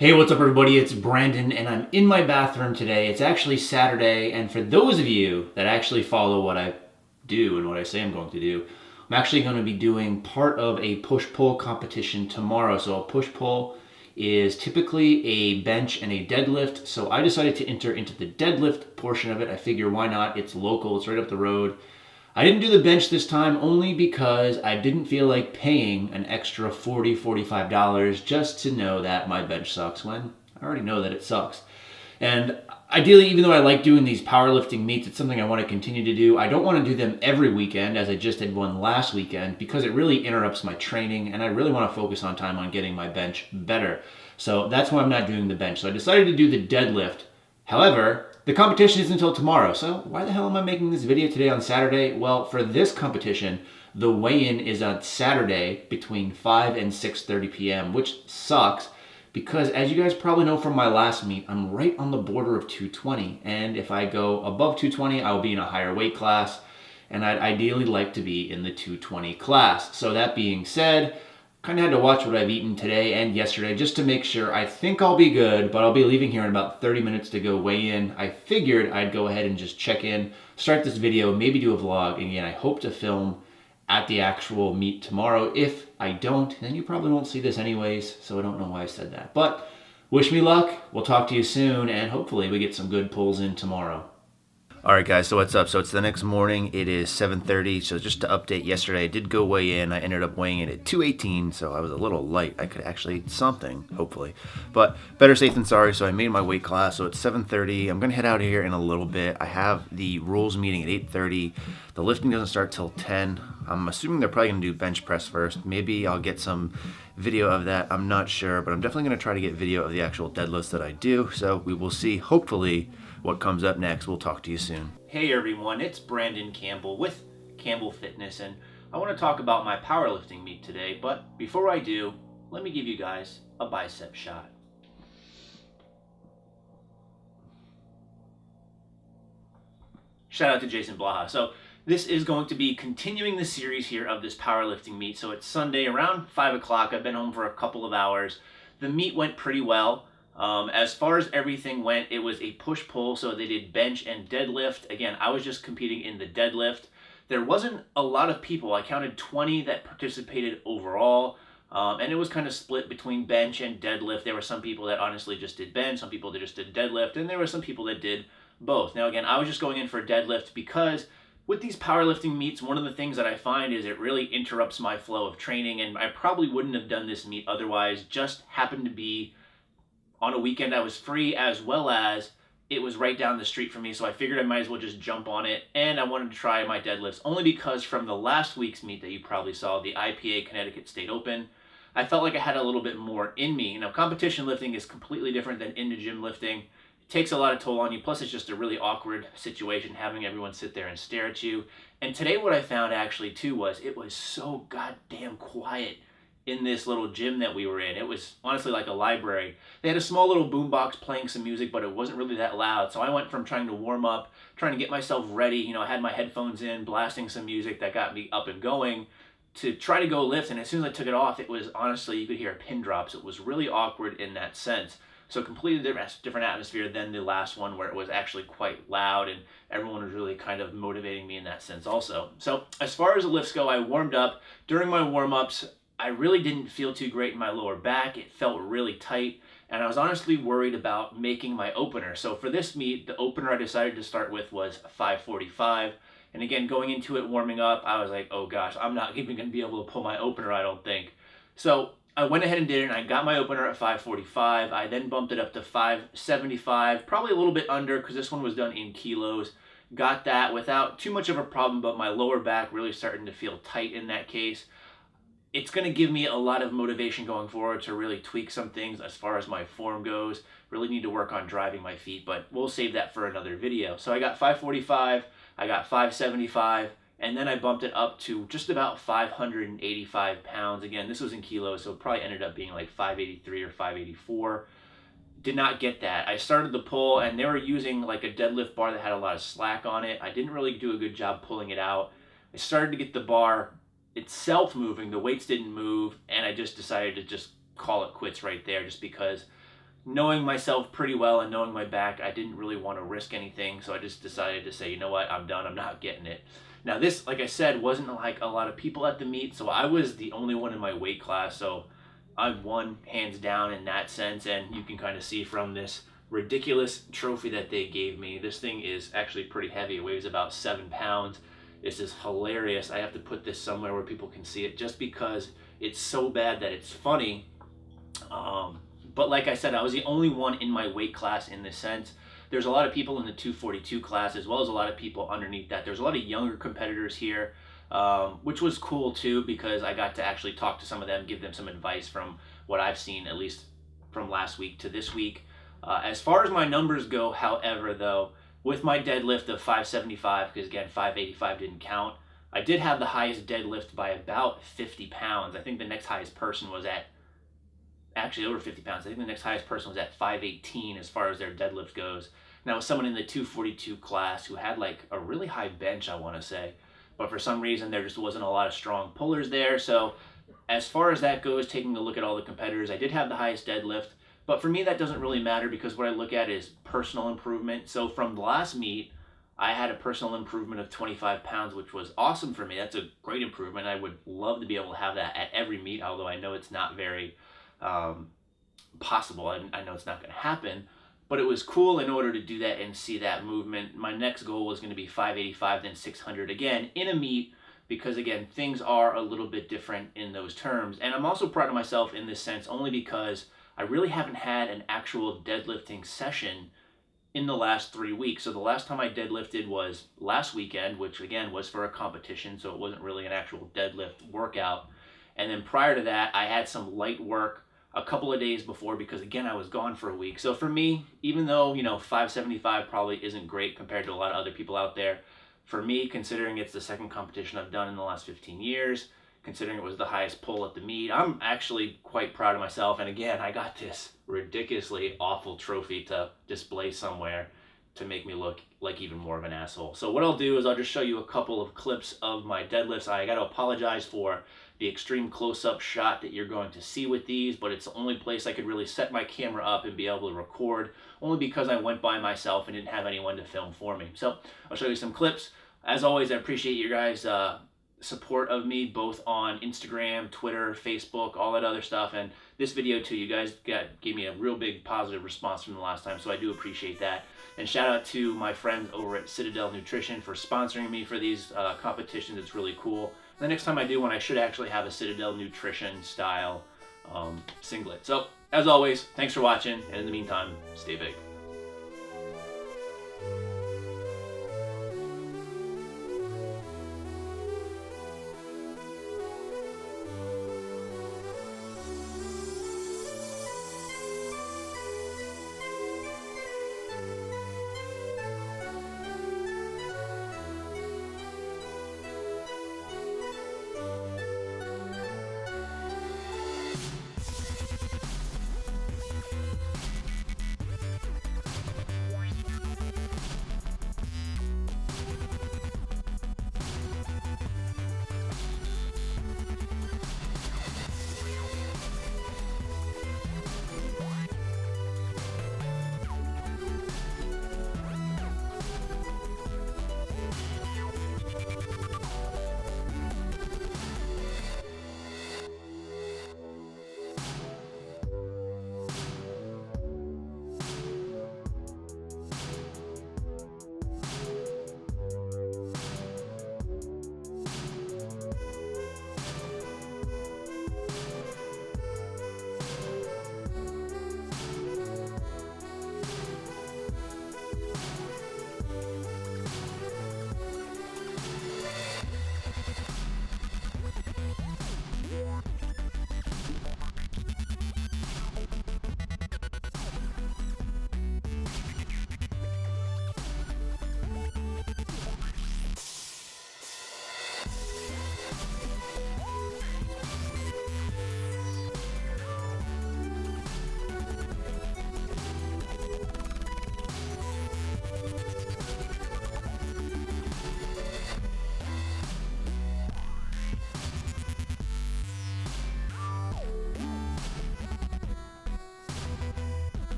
Hey, what's up everybody? It's Brandon and I'm in my bathroom today. It's actually Saturday, and for those of you that actually follow what I do and what I say I'm going to do, I'm actually going to be doing part of a push-pull competition tomorrow. So a push-pull is typically a bench and a deadlift. So I decided to enter into the deadlift portion of it. I figure why not? It's local, it's right up the road. I didn't do the bench this time only because I didn't feel like paying an extra $45 just to know that my bench sucks when I already know that it sucks. And ideally, even though I like doing these powerlifting meets, it's something I want to continue to do. I don't want to do them every weekend as I just did one last weekend because it really interrupts my training and I really want to focus on time on getting my bench better. So that's why I'm not doing the bench. So I decided to do the deadlift. However, the competition is until tomorrow, so why the hell am I making this video today on Saturday? Well, for this competition, the weigh-in is on Saturday between 5 and 6:30 p.m., which sucks because, as you guys probably know from my last meet, I'm right on the border of 220, and if I go above 220, I'll be in a higher weight class, and I'd ideally like to be in the 220 class. So that being said, kind of had to watch what I've eaten today and yesterday just to make sure. I think I'll be good, but I'll be leaving here in about 30 minutes to go weigh in. I figured I'd go ahead and just check in, start this video, maybe do a vlog. And again, I hope to film at the actual meet tomorrow. If I don't, then you probably won't see this anyways, so I don't know why I said that. But wish me luck. We'll talk to you soon, and hopefully we get some good pulls in tomorrow. All right, guys, so what's up? So it's the next morning. It is 7:30. So just to update, yesterday I did go weigh in. I ended up weighing in at 218, so I was a little light. I could actually eat something, hopefully. But better safe than sorry, so I made my weight class. So it's 7:30. I'm going to head out of here in a little bit. I have the rules meeting at 8:30. The lifting doesn't start till 10. I'm assuming they're probably going to do bench press first. Maybe I'll get some video of that. I'm not sure, but I'm definitely going to try to get video of the actual deadlifts that I do. So we will see, hopefully, what comes up next. We'll talk to you soon. Hey everyone, it's Brandon Campbell with Campbell Fitness, and I want to talk about my powerlifting meet today, but before I do, let me give you guys a bicep shot. Shout out to Jason Blaha. So this is going to be continuing the series here of this powerlifting meet. So it's Sunday around 5 o'clock. I've been home for a couple of hours. The meet went pretty well. As far as everything went, it was a push-pull, so they did bench and deadlift. Again, I was just competing in the deadlift. There wasn't a lot of people. I counted 20 that participated overall, and it was kind of split between bench and deadlift. There were some people that honestly just did bench, some people that just did deadlift, and there were some people that did both. Now, again, I was just going in for deadlift because with these powerlifting meets, one of the things that I find is it really interrupts my flow of training, and I probably wouldn't have done this meet otherwise. Just happened to be on a weekend I was free, as well as it was right down the street from me, so I figured I might as well just jump on it, and I wanted to try my deadlifts, only because from the last week's meet that you probably saw, the IPA Connecticut State Open, I felt like I had a little bit more in me. Now, competition lifting is completely different than in the gym lifting. It takes a lot of toll on you, plus it's just a really awkward situation having everyone sit there and stare at you. And today what I found actually too was it was so goddamn quiet in this little gym that we were in. It was honestly like a library. They had a small little boombox playing some music, but it wasn't really that loud. So I went from trying to warm up, trying to get myself ready, I had my headphones in, blasting some music that got me up and going, to try to go lift. And as soon as I took it off, it was honestly, you could hear pin drops. It was really awkward in that sense. So completely different atmosphere than the last one, where it was actually quite loud and everyone was really kind of motivating me in that sense also. So as far as the lifts go, I warmed up. During my warm-ups, I really didn't feel too great in my lower back. It felt really tight, and I was honestly worried about making my opener. So for this meet, the opener I decided to start with was 545. And again, going into it, warming up, I was like, oh gosh, I'm not even going to be able to pull my opener, I don't think. So I went ahead and did it, and I got my opener at 545. I then bumped it up to 575, probably a little bit under because this one was done in kilos. Got that without too much of a problem, but my lower back really starting to feel tight in that case. It's going to give me a lot of motivation going forward to really tweak some things as far as my form goes. Really need to work on driving my feet, but we'll save that for another video. So I got 545, I got 575, and then I bumped it up to just about 585 pounds. Again, this was in kilos, so it probably ended up being like 583 or 584. Did not get that. I started the pull, and they were using like a deadlift bar that had a lot of slack on it. I didn't really do a good job pulling it out. I started to get the bar itself moving, the weights didn't move, and I just decided to just call it quits right there, just because knowing myself pretty well and knowing my back, I didn't really want to risk anything, so I just decided to say, you know what, I'm done, I'm not getting it. Now this, like I said, wasn't like a lot of people at the meet, so I was the only one in my weight class, so I won hands down in that sense. And you can kind of see from this ridiculous trophy that they gave me, this thing is actually pretty heavy. It weighs about 7 pounds. This is hilarious. I have to put this somewhere where people can see it, just because it's so bad that it's funny. But like I said, I was the only one in my weight class in this sense. There's a lot of people in the 242 class, as well as a lot of people underneath that. There's a lot of younger competitors here, which was cool too, because I got to actually talk to some of them, give them some advice from what I've seen, at least from last week to this week. As far as my numbers go, however, though, with my deadlift of 575, because again, 585 didn't count, I did have the highest deadlift by about 50 pounds. I think the next highest person was at, actually over 50 pounds. I think the next highest person was at 518 as far as their deadlift goes. Now, was someone in the 242 class who had like a really high bench, I want to say, but for some reason there just wasn't a lot of strong pullers there. So as far as that goes, taking a look at all the competitors, I did have the highest deadlift, but for me that doesn't really matter, because what I look at is personal improvement. So from the last meet, I had a personal improvement of 25 pounds, which was awesome for me. That's a great improvement. I would love to be able to have that at every meet, although I know it's not very possible. I know it's not going to happen, but it was cool in order to do that and see that movement. My next goal was going to be 585, then 600 again in a meet, because again, things are a little bit different in those terms. And I'm also proud of myself in this sense, only because I really haven't had an actual deadlifting session in the last 3 weeks. So the last time I deadlifted was last weekend, which again was for a competition, so it wasn't really an actual deadlift workout. And then prior to that, I had some light work a couple of days before, because again, I was gone for a week. So for me, even though, 575 probably isn't great compared to a lot of other people out there, for me, considering it's the second competition I've done in the last 15 years, considering it was the highest pull at the meet, I'm actually quite proud of myself. And again, I got this ridiculously awful trophy to display somewhere to make me look like even more of an asshole. So what I'll do is I'll just show you a couple of clips of my deadlifts. I got to apologize for the extreme close-up shot that you're going to see with these, but it's the only place I could really set my camera up and be able to record, only because I went by myself and didn't have anyone to film for me. So I'll show you some clips. As always, I appreciate you guys' support of me, both on Instagram, Twitter, Facebook, all that other stuff, and this video too. You guys gave me a real big positive response from the last time, so I do appreciate that. And shout out to my friends over at Citadel Nutrition for sponsoring me for these competitions. It's really cool. The next time I do one, I should actually have a Citadel Nutrition style singlet. So as always, thanks for watching, and in the meantime, stay big.